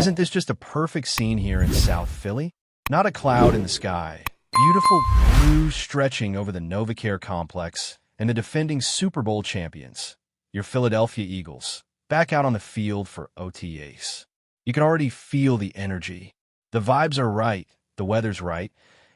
Isn't this just a perfect scene here in South Philly? Not a cloud in the sky. Beautiful blue stretching over the NovaCare complex and the defending Super Bowl champions, your Philadelphia Eagles, back out on the field for OTAs. You can already feel the energy. The vibes are right, the weather's right,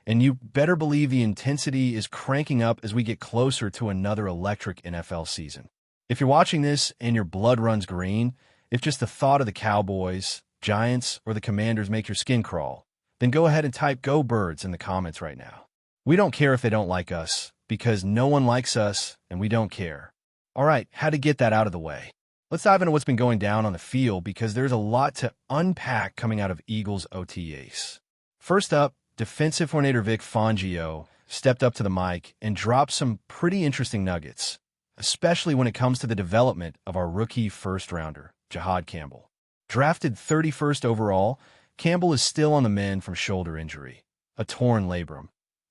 and you better believe the intensity is cranking up as we get closer to another electric NFL season. If you're watching this and your blood runs green, if just the thought of the Cowboys, Giants, or the Commanders make your skin crawl, then go ahead and type "Go Birds" in the comments right now. We don't care if they don't like us, because no one likes us, and we don't care. All right, how to get that out of the way. Let's dive into what's been going down on the field, because there's a lot to unpack coming out of Eagles OTAs. First up, defensive coordinator Vic Fangio stepped up to the mic and dropped some pretty interesting nuggets, especially when it comes to the development of our rookie first-rounder, Jahad Campbell. Drafted 31st overall, Campbell is still on the mend from shoulder injury, a torn labrum,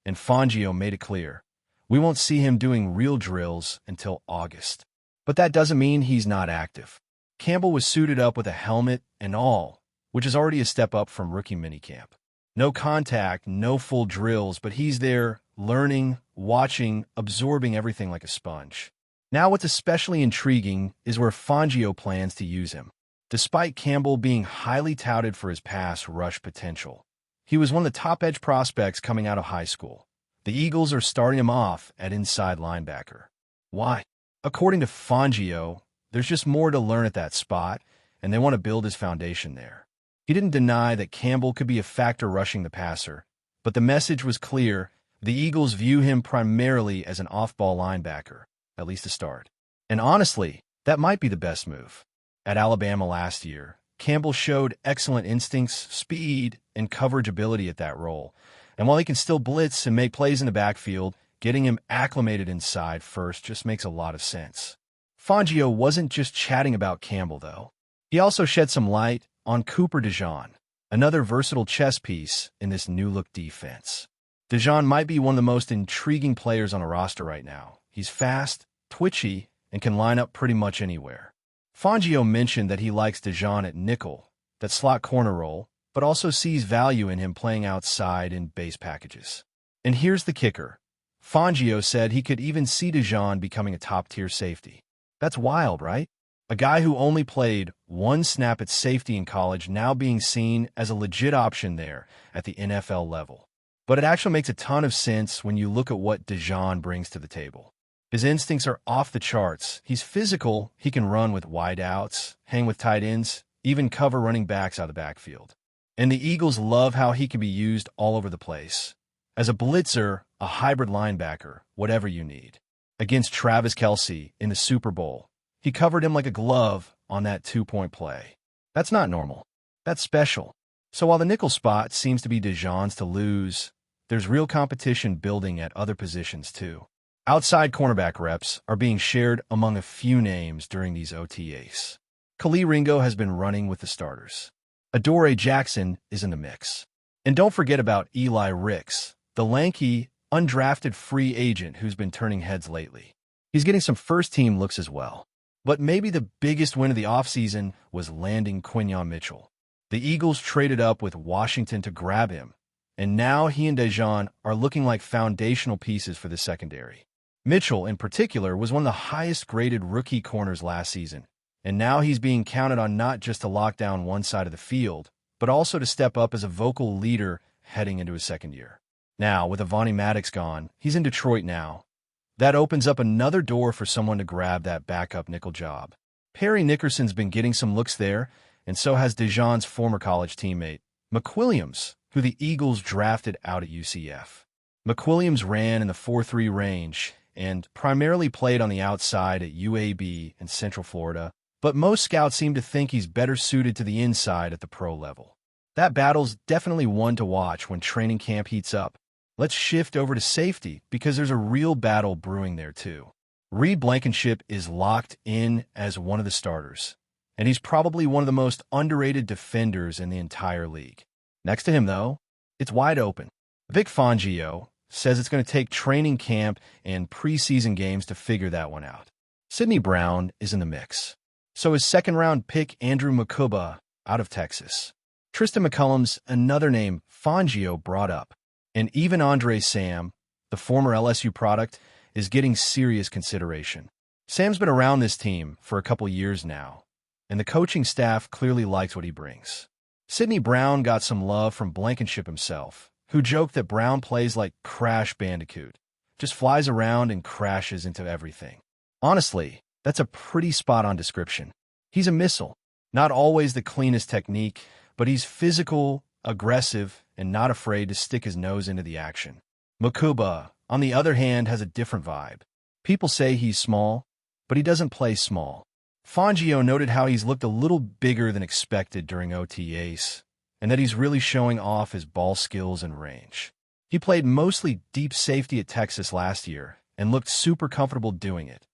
and Fangio made it clear, we won't see him doing real drills until August. But that doesn't mean he's not active. Campbell was suited up with a helmet and all, which is already a step up from rookie minicamp. No contact, no full drills, but he's there learning, watching, absorbing everything like a sponge. Now what's especially intriguing is where Fangio plans to use him. Despite Campbell being highly touted for his pass rush potential, he was one of the top edge prospects coming out of high school. The Eagles are starting him off at inside linebacker. Why? According to Fangio, there's just more to learn at that spot, and they want to build his foundation there. He didn't deny that Campbell could be a factor rushing the passer, but the message was clear. The Eagles view him primarily as an off-ball linebacker, at least to start. And honestly, that might be the best move. At Alabama last year, Campbell showed excellent instincts, speed, and coverage ability at that role. And while he can still blitz and make plays in the backfield, getting him acclimated inside first just makes a lot of sense. Fangio wasn't just chatting about Campbell, though. He also shed some light on Cooper DeJean, another versatile chess piece in this new-look defense. DeJean might be one of the most intriguing players on a roster right now. He's fast, twitchy, and can line up pretty much anywhere. Fangio mentioned that he likes DeJean at nickel, that slot corner role, but also sees value in him playing outside in base packages. And here's the kicker. Fangio said he could even see DeJean becoming a top-tier safety. That's wild, right? A guy who only played one snap at safety in college now being seen as a legit option there at the NFL level. But it actually makes a ton of sense when you look at what DeJean brings to the table. His instincts are off the charts. He's physical, he can run with wideouts, hang with tight ends, even cover running backs out of the backfield. And the Eagles love how he can be used all over the place. As a blitzer, a hybrid linebacker, whatever you need. Against Travis Kelce in the Super Bowl, he covered him like a glove on that two-point play. That's not normal. That's special. So while the nickel spot seems to be DeJean's to lose, there's real competition building at other positions too. Outside cornerback reps are being shared among a few names during these OTAs. Khalil Ringo has been running with the starters. Adoree Jackson is in the mix. And don't forget about Eli Ricks, the lanky, undrafted free agent who's been turning heads lately. He's getting some first-team looks as well. But maybe the biggest win of the offseason was landing Quinyon Mitchell. The Eagles traded up with Washington to grab him, and now he and DeJean are looking like foundational pieces for the secondary. Mitchell, in particular, was one of the highest-graded rookie corners last season, and now he's being counted on not just to lock down one side of the field, but also to step up as a vocal leader heading into his second year. Now, with Avonte Maddox gone, he's in Detroit now. That opens up another door for someone to grab that backup nickel job. Perry Nickerson's been getting some looks there, and so has DeJean's former college teammate, McWilliams, who the Eagles drafted out at UCF. McWilliams ran in the 4.3 range and primarily played on the outside at UAB in Central Florida, but most scouts seem to think he's better suited to the inside at the pro level. That battle's definitely one to watch when training camp heats up. Let's shift over to safety because there's a real battle brewing there too. Reed Blankenship is locked in as one of the starters, and he's probably one of the most underrated defenders in the entire league. Next to him, though, it's wide open. Vic Fangio says it's going to take training camp and preseason games to figure that one out. Sidney Brown is in the mix. So is second-round pick Andrew Mukuba out of Texas. Tristan McCullum's another name Fangio brought up. And even Andre Sam, the former LSU product, is getting serious consideration. Sam's been around this team for a couple years now, and the coaching staff clearly likes what he brings. Sidney Brown got some love from Blankenship himself, who joked that Brown plays like Crash Bandicoot, just flies around and crashes into everything. Honestly, that's a pretty spot-on description. He's a missile. Not always the cleanest technique, but he's physical, aggressive, and not afraid to stick his nose into the action. Mukuba, on the other hand, has a different vibe. People say he's small, but he doesn't play small. Fangio noted how he's looked a little bigger than expected during OTAs, and that he's really showing off his ball skills and range. He played mostly deep safety at Texas last year and looked super comfortable doing it.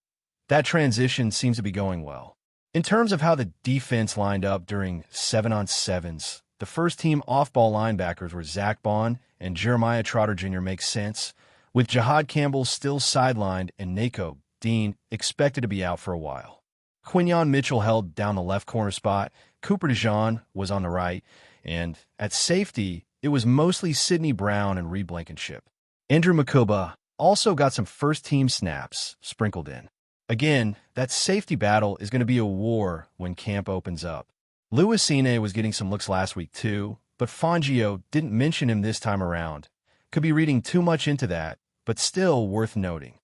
That transition seems to be going well. In terms of how the defense lined up during 7-on-7s, the first-team off-ball linebackers were Zach Bond and Jeremiah Trotter Jr. makes sense, with Jahad Campbell still sidelined and Nico Dean expected to be out for a while. Quinyon Mitchell held down the left corner spot, Cooper DeJean was on the right, and at safety, it was mostly Sidney Brown and Reed Blankenship. Andrew Mukuba also got some first-team snaps sprinkled in. Again, that safety battle is going to be a war when camp opens up. Louis Cine was getting some looks last week too, but Fangio didn't mention him this time around. Could be reading too much into that, but still worth noting.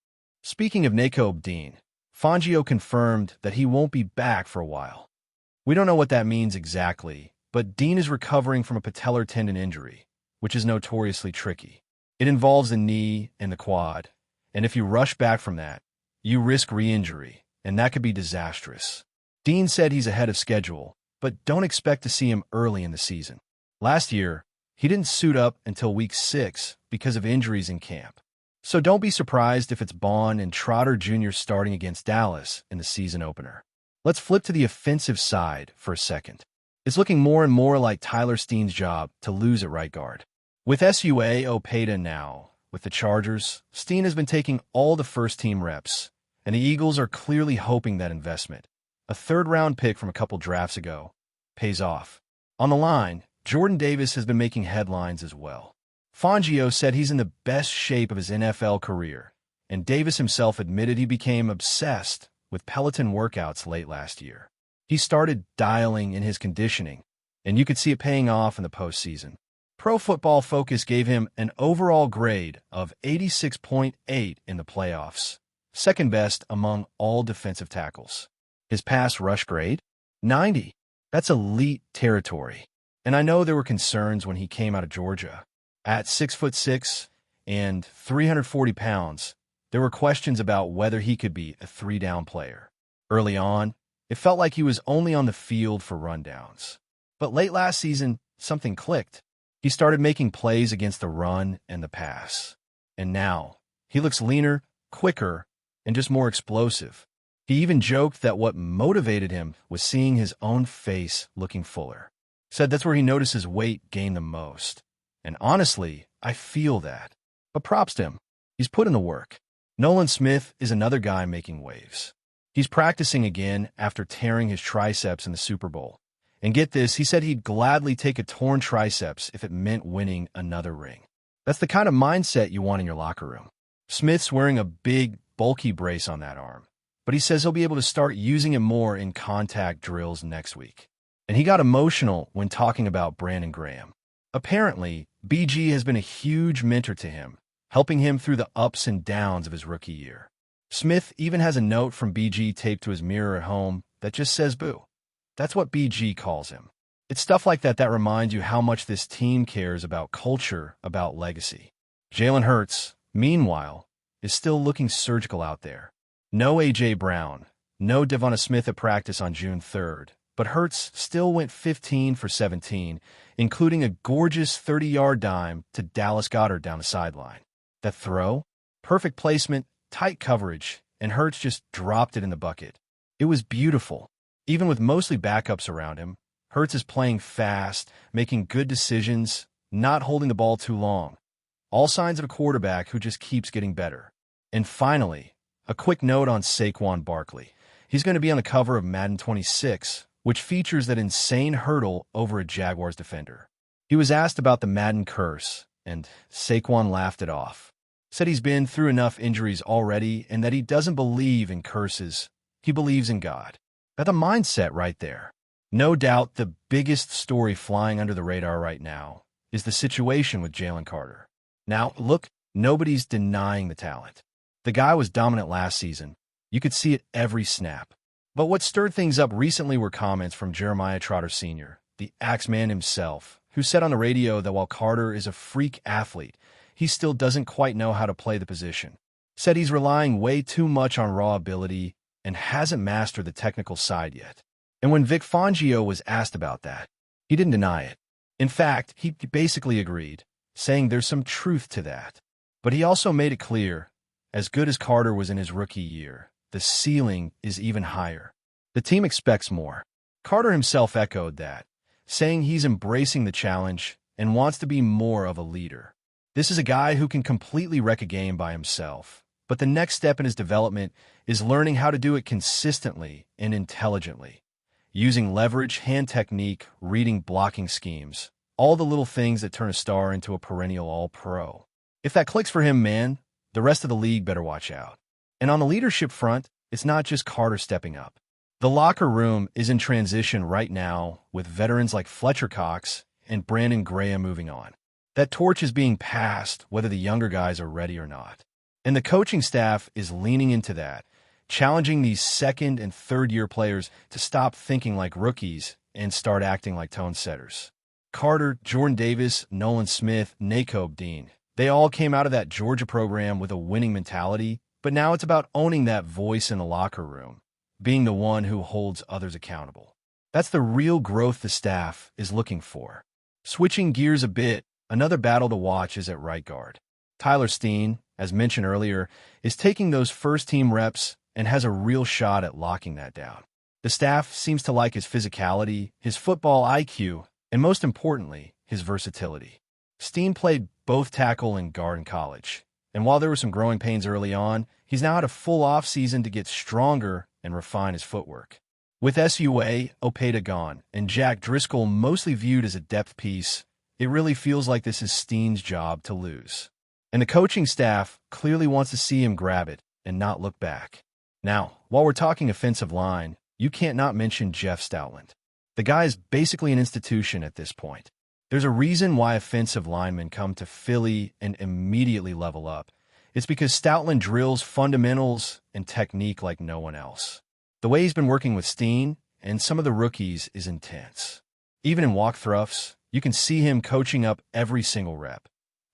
Speaking of Nico Dean, Fangio confirmed that he won't be back for a while. We don't know what that means exactly, but Dean is recovering from a patellar tendon injury, which is notoriously tricky. It involves the knee and the quad, and if you rush back from that, you risk re-injury, and that could be disastrous. Dean said he's ahead of schedule, but don't expect to see him early in the season. Last year, he didn't suit up until week 6 because of injuries in camp. So don't be surprised if it's Bond and Trotter Jr. starting against Dallas in the season opener. Let's flip to the offensive side for a second. It's looking more and more like Tyler Steen's job to lose at right guard. With SUA Opeta now with the Chargers, Steen has been taking all the first-team reps, and the Eagles are clearly hoping that investment, a third-round pick from a couple drafts ago, pays off. On the line, Jordan Davis has been making headlines as well. Fangio said he's in the best shape of his NFL career, and Davis himself admitted he became obsessed with Peloton workouts late last year. He started dialing in his conditioning, and you could see it paying off in the postseason. Pro Football Focus gave him an overall grade of 86.8 in the playoffs, second best among all defensive tackles. His pass rush grade? 90. That's elite territory. And I know there were concerns when he came out of Georgia. At 6'6" and 340 pounds, there were questions about whether he could be a 3-down player. Early on, it felt like he was only on the field for rundowns. But late last season, something clicked. He started making plays against the run and the pass. And now, he looks leaner, quicker, and just more explosive. He even joked that what motivated him was seeing his own face looking fuller. Said that's where he noticed his weight gain the most. And honestly, I feel that. But props to him. He's put in the work. Nolan Smith is another guy making waves. He's practicing again after tearing his triceps in the Super Bowl. And get this, he said he'd gladly take a torn triceps if it meant winning another ring. That's the kind of mindset you want in your locker room. Smith's wearing a big, bulky brace on that arm, but he says he'll be able to start using it more in contact drills next week. And he got emotional when talking about Brandon Graham. Apparently, BG has been a huge mentor to him, helping him through the ups and downs of his rookie year. Smith even has a note from BG taped to his mirror at home that just says boo. That's what BG calls him. It's stuff like that that reminds you how much this team cares about culture, about legacy. Jalen Hurts, meanwhile, is still looking surgical out there. No A.J. Brown, no Devonta Smith at practice on June 3rd, but Hurts still went 15 for 17, including a gorgeous 30-yard dime to Dallas Goedert down the sideline. That throw? Perfect placement, tight coverage, and Hurts just dropped it in the bucket. It was beautiful. Even with mostly backups around him, Hurts is playing fast, making good decisions, not holding the ball too long. All signs of a quarterback who just keeps getting better. And finally, a quick note on Saquon Barkley. He's going to be on the cover of Madden 26, which features that insane hurdle over a Jaguars defender. He was asked about the Madden curse, and Saquon laughed it off. Said he's been through enough injuries already and that he doesn't believe in curses. He believes in God. That's a mindset right there. No doubt the biggest story flying under the radar right now is the situation with Jaylen Carter. Now, look, nobody's denying the talent. The guy was dominant last season. You could see it every snap. But what stirred things up recently were comments from Jeremiah Trotter Sr., the Axeman himself, who said on the radio that while Carter is a freak athlete, he still doesn't quite know how to play the position. Said he's relying way too much on raw ability and hasn't mastered the technical side yet. And when Vic Fangio was asked about that, he didn't deny it. In fact, he basically agreed, saying there's some truth to that. But he also made it clear, as good as Carter was in his rookie year, the ceiling is even higher. The team expects more. Carter himself echoed that, saying he's embracing the challenge and wants to be more of a leader. This is a guy who can completely wreck a game by himself, but the next step in his development is learning how to do it consistently and intelligently, using leverage, hand technique, reading blocking schemes, all the little things that turn a star into a perennial all-pro. If that clicks for him, man, the rest of the league better watch out. And on the leadership front, it's not just Carter stepping up. The locker room is in transition right now with veterans like Fletcher Cox and Brandon Graham moving on. That torch is being passed whether the younger guys are ready or not. And the coaching staff is leaning into that, challenging these second and third year players to stop thinking like rookies and start acting like tone setters. Carter, Jordan Davis, Nolan Smith, Nico Dean, they all came out of that Georgia program with a winning mentality, but now it's about owning that voice in the locker room, being the one who holds others accountable. That's the real growth the staff is looking for. Switching gears a bit, another battle to watch is at right guard. Tyler Steen, as mentioned earlier, is taking those first-team reps and has a real shot at locking that down. The staff seems to like his physicality, his football IQ, and most importantly, his versatility. Steen played both tackle and guard in college, and while there were some growing pains early on, he's now had a full offseason to get stronger and refine his footwork. With SUA, Opeta gone, and Jack Driscoll mostly viewed as a depth piece, it really feels like this is Steen's job to lose. And the coaching staff clearly wants to see him grab it and not look back. Now, while we're talking offensive line, you can't not mention Jeff Stoutland. The guy is basically an institution at this point. There's a reason why offensive linemen come to Philly and immediately level up. It's because Stoutland drills fundamentals and technique like no one else. The way he's been working with Steen and some of the rookies is intense. Even in walk throughs, you can see him coaching up every single rep.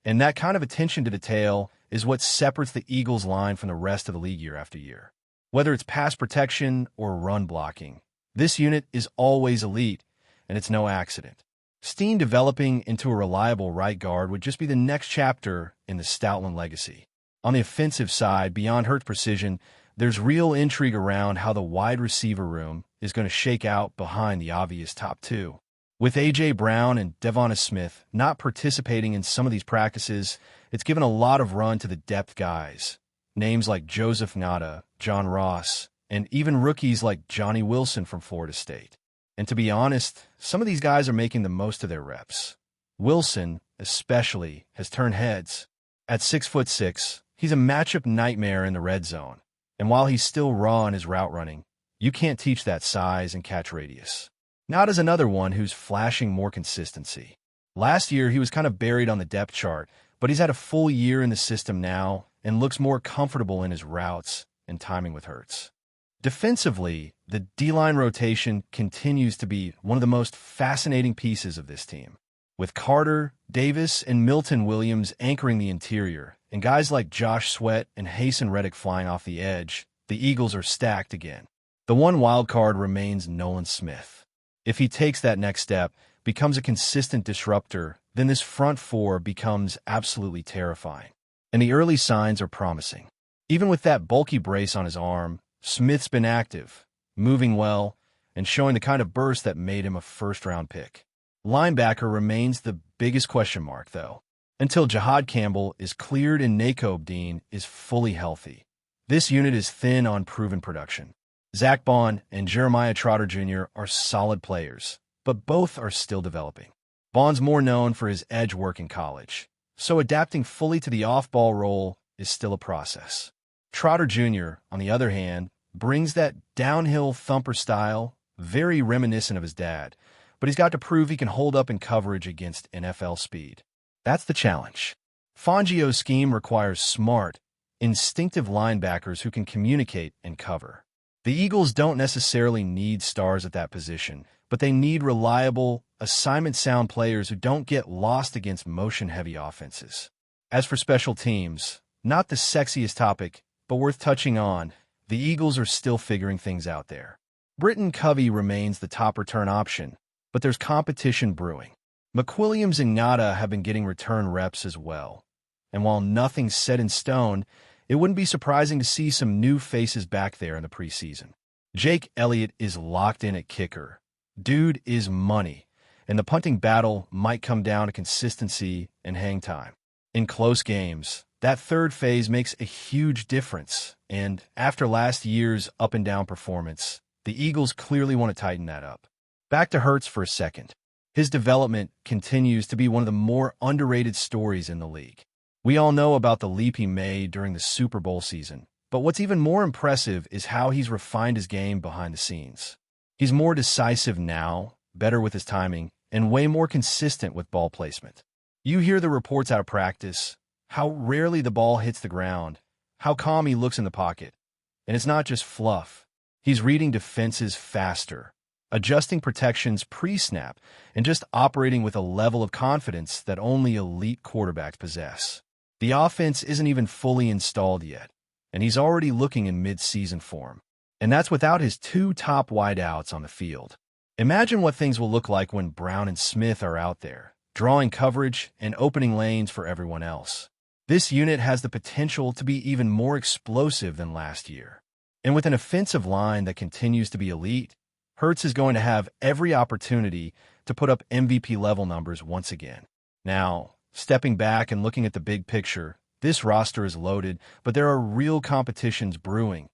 And that kind of attention to detail is what separates the Eagles line from the rest of the league year after year. Whether it's pass protection or run blocking, this unit is always elite, and it's no accident. Steen developing into a reliable right guard would just be the next chapter in the Stoutland legacy. On the offensive side, beyond Hurt's precision, there's real intrigue around how the wide receiver room is going to shake out behind the obvious top two. With A.J. Brown and Devonta Smith not participating in some of these practices, it's given a lot of run to the depth guys. Names like Joseph Ngata, John Ross, and even rookies like Johnny Wilson from Florida State. And to be honest, some of these guys are making the most of their reps. Wilson, especially, has turned heads. At 6'6", he's a matchup nightmare in the red zone. And while he's still raw in his route running, you can't teach that size and catch radius. Not as another one who's flashing more consistency. Last year, he was kind of buried on the depth chart, but he's had a full year in the system now and looks more comfortable in his routes and timing with Hurts. Defensively, the D-line rotation continues to be one of the most fascinating pieces of this team. With Carter, Davis, and Milton Williams anchoring the interior, and guys like Josh Sweat and Hasten Reddick flying off the edge, the Eagles are stacked again. The one wild card remains Nolan Smith. If he takes that next step, becomes a consistent disruptor, then this front four becomes absolutely terrifying. And the early signs are promising. Even with that bulky brace on his arm, Smith's been active, moving well, and showing the kind of burst that made him a first-round pick. Linebacker remains the biggest question mark, though, until Jahad Campbell is cleared and Nico Dean is fully healthy. This unit is thin on proven production. Zach Bond and Jeremiah Trotter Jr. are solid players, but both are still developing. Bond's more known for his edge work in college, so adapting fully to the off-ball role is still a process. Trotter Jr., on the other hand, brings that downhill thumper style, very reminiscent of his dad, but he's got to prove he can hold up in coverage against NFL speed. That's the challenge. Fangio's scheme requires smart, instinctive linebackers who can communicate and cover. The Eagles don't necessarily need stars at that position, but they need reliable, assignment-sound players who don't get lost against motion-heavy offenses. As for special teams, not the sexiest topic, but worth touching on, the Eagles are still figuring things out there. Britton Covey remains the top return option, but there's competition brewing. McWilliams and Ngata have been getting return reps as well. And while nothing's set in stone, it wouldn't be surprising to see some new faces back there in the preseason. Jake Elliott is locked in at kicker. Dude is money, and the punting battle might come down to consistency and hang time. In close games, that third phase makes a huge difference, and after last year's up-and-down performance, the Eagles clearly want to tighten that up. Back to Hurts for a second. His development continues to be one of the more underrated stories in the league. We all know about the leap he made during the Super Bowl season, but what's even more impressive is how he's refined his game behind the scenes. He's more decisive now, better with his timing, and way more consistent with ball placement. You hear the reports out of practice, how rarely the ball hits the ground, how calm he looks in the pocket. And it's not just fluff. He's reading defenses faster, adjusting protections pre-snap, and just operating with a level of confidence that only elite quarterbacks possess. The offense isn't even fully installed yet, and he's already looking in mid-season form. And that's without his two top wideouts on the field. Imagine what things will look like when Brown and Smith are out there, drawing coverage and opening lanes for everyone else. This unit has the potential to be even more explosive than last year. And with an offensive line that continues to be elite, Hurts is going to have every opportunity to put up MVP-level numbers once again. Now, stepping back and looking at the big picture, this roster is loaded, but there are real competitions brewing,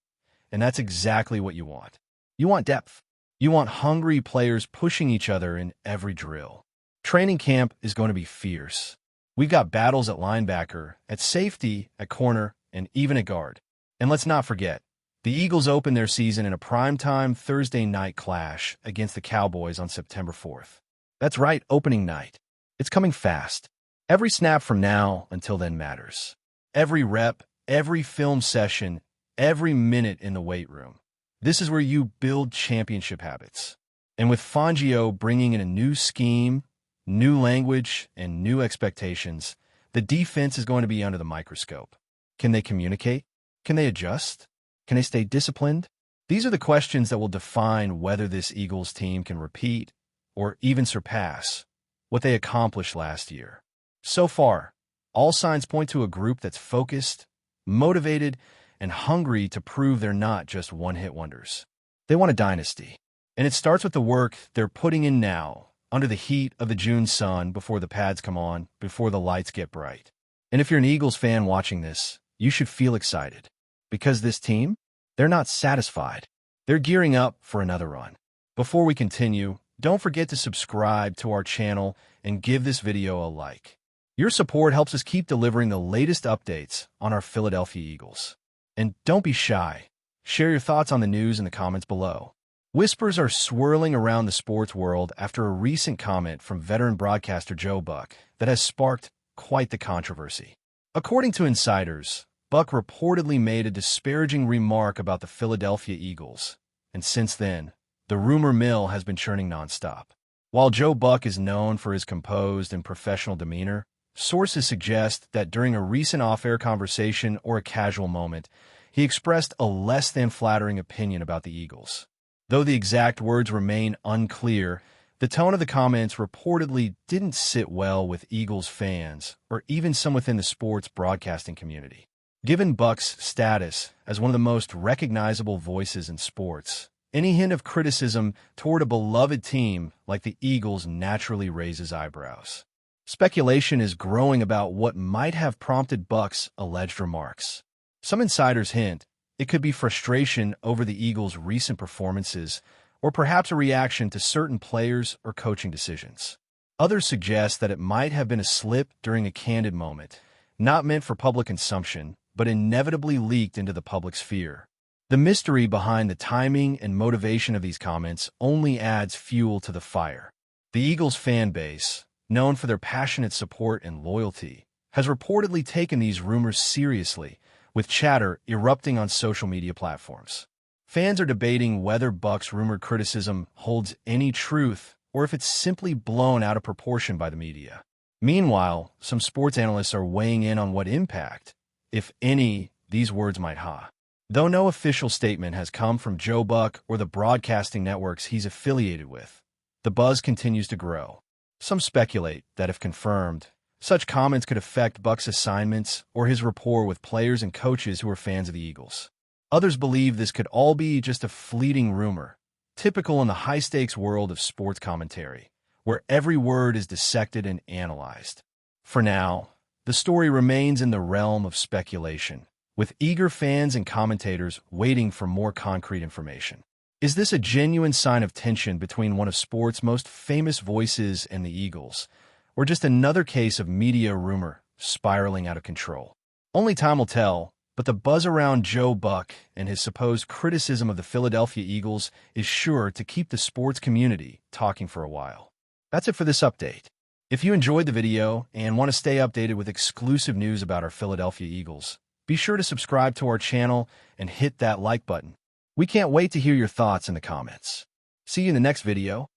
and that's exactly what you want. You want depth. You want hungry players pushing each other in every drill. Training camp is going to be fierce. We've got battles at linebacker, at safety, at corner, and even at guard. And let's not forget, the Eagles open their season in a primetime Thursday night clash against the Cowboys on September 4th. That's right, opening night. It's coming fast. Every snap from now until then matters. Every rep, every film session, every minute in the weight room. This is where you build championship habits. And with Fangio bringing in a new scheme, new language, and new expectations, the defense is going to be under the microscope. Can they communicate? Can they adjust? Can they stay disciplined? These are the questions that will define whether this Eagles team can repeat or even surpass what they accomplished last year. So far, all signs point to a group that's focused, motivated, and hungry to prove they're not just one-hit wonders. They want a dynasty, and it starts with the work they're putting in now, under the heat of the June sun, before the pads come on, before the lights get bright. And if you're an Eagles fan watching this, you should feel excited. Because this team, they're not satisfied. They're gearing up for another run. Before we continue, don't forget to subscribe to our channel and give this video a like. Your support helps us keep delivering the latest updates on our Philadelphia Eagles. And don't be shy. Share your thoughts on the news in the comments below. Whispers are swirling around the sports world after a recent comment from veteran broadcaster Joe Buck that has sparked quite the controversy. According to insiders, Buck reportedly made a disparaging remark about the Philadelphia Eagles, and since then, the rumor mill has been churning nonstop. While Joe Buck is known for his composed and professional demeanor, sources suggest that during a recent off-air conversation or a casual moment, he expressed a less than flattering opinion about the Eagles. Though the exact words remain unclear, the tone of the comments reportedly didn't sit well with Eagles fans or even some within the sports broadcasting community. Given Buck's status as one of the most recognizable voices in sports, any hint of criticism toward a beloved team like the Eagles naturally raises eyebrows. Speculation is growing about what might have prompted Buck's alleged remarks. Some insiders hint It could be frustration over the Eagles' recent performances, or perhaps a reaction to certain players or coaching decisions. Others suggest that it might have been a slip during a candid moment, not meant for public consumption, but inevitably leaked into the public sphere. The mystery behind the timing and motivation of these comments only adds fuel to the fire. The Eagles fan base, known for their passionate support and loyalty, has reportedly taken these rumors seriously, with chatter erupting on social media platforms. Fans are debating whether Buck's rumored criticism holds any truth or if it's simply blown out of proportion by the media. Meanwhile, some sports analysts are weighing in on what impact, if any, these words might have. Though no official statement has come from Joe Buck or the broadcasting networks he's affiliated with, the buzz continues to grow. Some speculate that if confirmed, such comments could affect Buck's assignments or his rapport with players and coaches who are fans of the Eagles. Others believe this could all be just a fleeting rumor, typical in the high-stakes world of sports commentary, where every word is dissected and analyzed. For now, the story remains in the realm of speculation, with eager fans and commentators waiting for more concrete information. Is this a genuine sign of tension between one of sports' most famous voices and the Eagles, or just another case of media rumor spiraling out of control? Only time will tell, but the buzz around Joe Buck and his supposed criticism of the Philadelphia Eagles is sure to keep the sports community talking for a while. That's it for this update. If you enjoyed the video and want to stay updated with exclusive news about our Philadelphia Eagles, be sure to subscribe to our channel and hit that like button. We can't wait to hear your thoughts in the comments. See you in the next video.